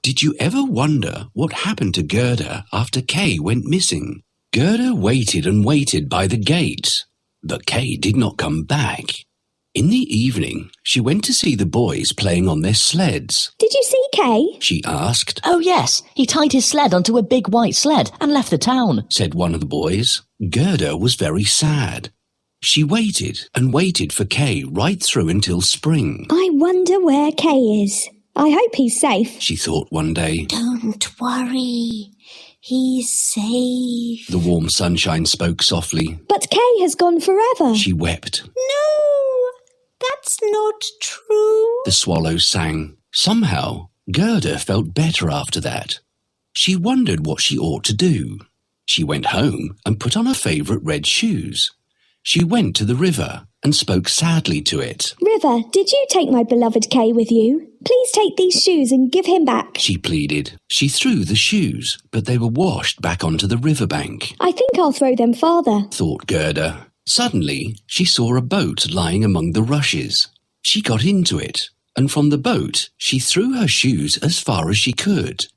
Did you ever wonder what happened to Gerda after Kay went missing? Gerda waited and waited by the gate, but Kay did not come back. In the evening, she went to see the boys playing on their sleds. Did you see Kay? She asked. Oh yes, he tied his sled onto a big white sled and left the town, said one of the boys. Gerda was very sad. She waited and waited for Kay right through until spring. I wonder where Kay is. I hope he's safe, she thought one day. Don't worry, he's safe. The warm sunshine spoke softly. But Kay has gone forever. She wept. No, that's not true. The swallows sang. Somehow, Gerda felt better after that. She wondered what she ought to do. She went home and put on her favourite red shoes. She went to the river and spoke sadly to it. River, did you take my beloved Kay with you? Please take these shoes and give him back, she pleaded. She threw the shoes, but they were washed back onto the riverbank. I think I'll throw them farther, thought Gerda. Suddenly, she saw a boat lying among the rushes. She got into it, and from the boat, she threw her shoes as far as she could.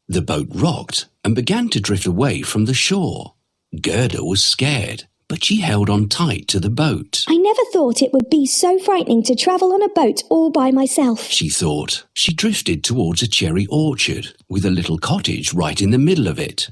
The boat rocked and began to drift away from the shore. Gerda was scared, but she held on tight to the boat. I never thought it would be so frightening to travel on a boat all by myself, she thought. She drifted towards a cherry orchard with a little cottage right in the middle of it.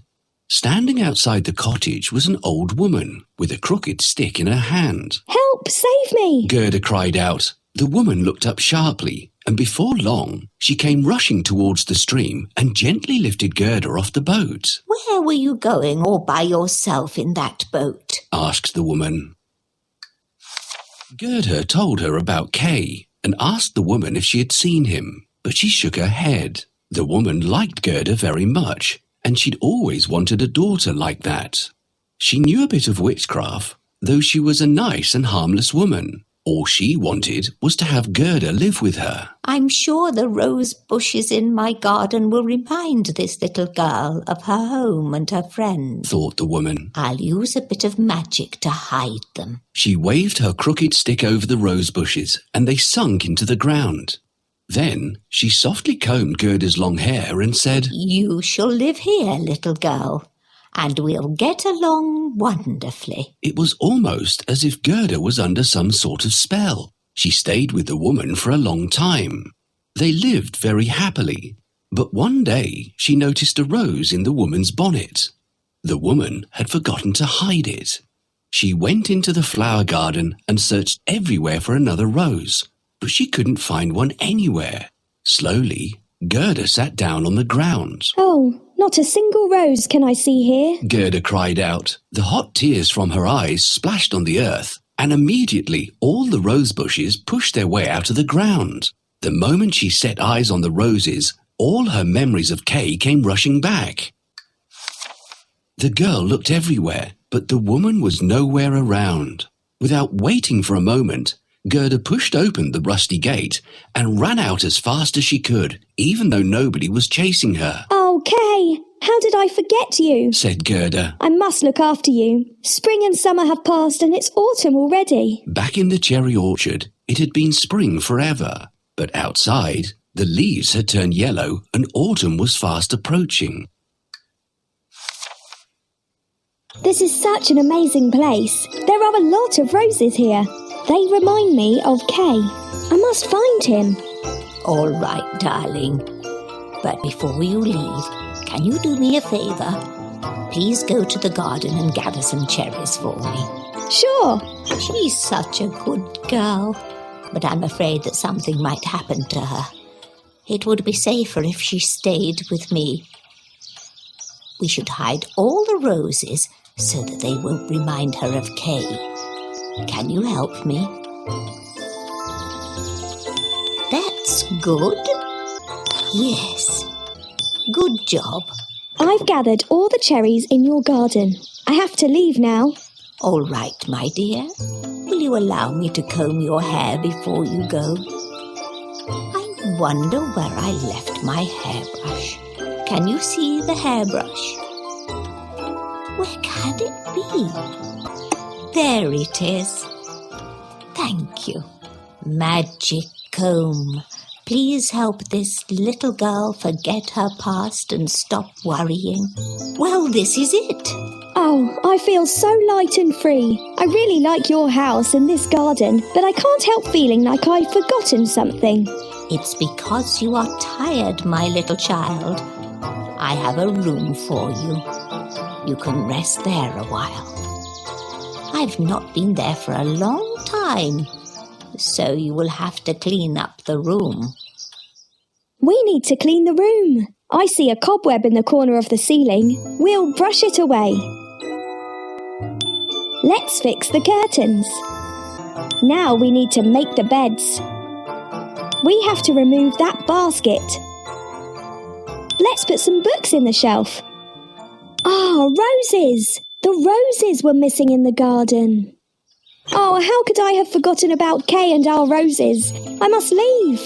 Standing outside the cottage was an old woman with a crooked stick in her hand. Help! Save me! Gerda cried out. The woman looked up sharply, and before long, she came rushing towards the stream and gently lifted Gerda off the boat. Where were you going all by yourself in that boat? Asked the woman. Gerda told her about Kay and asked the woman if she had seen him, but she shook her head. The woman liked Gerda very much, and she'd always wanted a daughter like that. She knew a bit of witchcraft, though she was a nice and harmless woman. All she wanted was to have Gerda live with her. I'm sure the rose bushes in my garden will remind this little girl of her home and her friends, thought the woman. I'll use a bit of magic to hide them. She waved her crooked stick over the rose bushes, and they sunk into the ground. Then she softly combed Gerda's long hair and said, You shall live here, little girl, and we'll get along wonderfully. It was almost as if Gerda was under some sort of spell. She stayed with the woman for a long time. They lived very happily, but one day she noticed a rose in the woman's bonnet. The woman had forgotten to hide it. She went into the flower garden and searched everywhere for another rose, but she couldn't find one anywhere. Slowly, Gerda sat down on the ground. Oh, not a single rose can I see here, Gerda cried out. The hot tears from her eyes splashed on the earth, and immediately all the rose bushes pushed their way out of the ground. The moment she set eyes on the roses, all her memories of Kay came rushing back. The girl looked everywhere, but the woman was nowhere around. Without waiting for a moment, Gerda pushed open the rusty gate and ran out as fast as she could, even though nobody was chasing her. Oh, Kay, how did I forget you? Said Gerda. I must look after you. Spring and summer have passed and it's autumn already. Back in the cherry orchard, it had been spring forever. But outside, the leaves had turned yellow and autumn was fast approaching. This is such an amazing place. There are a lot of roses here. They remind me of Kay. I must find him. All right, darling. But before you leave, can you do me a favour? Please go to the garden and gather some cherries for me. Sure. She's such a good girl, but I'm afraid that something might happen to her. It would be safer if she stayed with me. We should hide all the roses so that they won't remind her of Kay. Can you help me? That's good. Yes. Good job. I've gathered all the cherries in your garden. I have to leave now. All right, my dear. Will you allow me to comb your hair before you go? I wonder where I left my hairbrush. Can you see the hairbrush? Where can it be? There it is. Thank you. Magic comb. Please help this little girl forget her past and stop worrying. Well, this is it. Oh, I feel so light and free. I really like your house and this garden, but I can't help feeling like I've forgotten something. It's because you are tired, my little child. I have a room for you. You can rest there a while. I've not been there for a long time, so you will have to clean up the room. We need to clean the room. I see a cobweb in the corner of the ceiling. We'll brush it away. Let's fix the curtains. Now we need to make the beds. We have to remove that basket. Let's put some books in the shelf. Ah, roses! The roses were missing in the garden. Oh, how could I have forgotten about Kay and our roses? I must leave.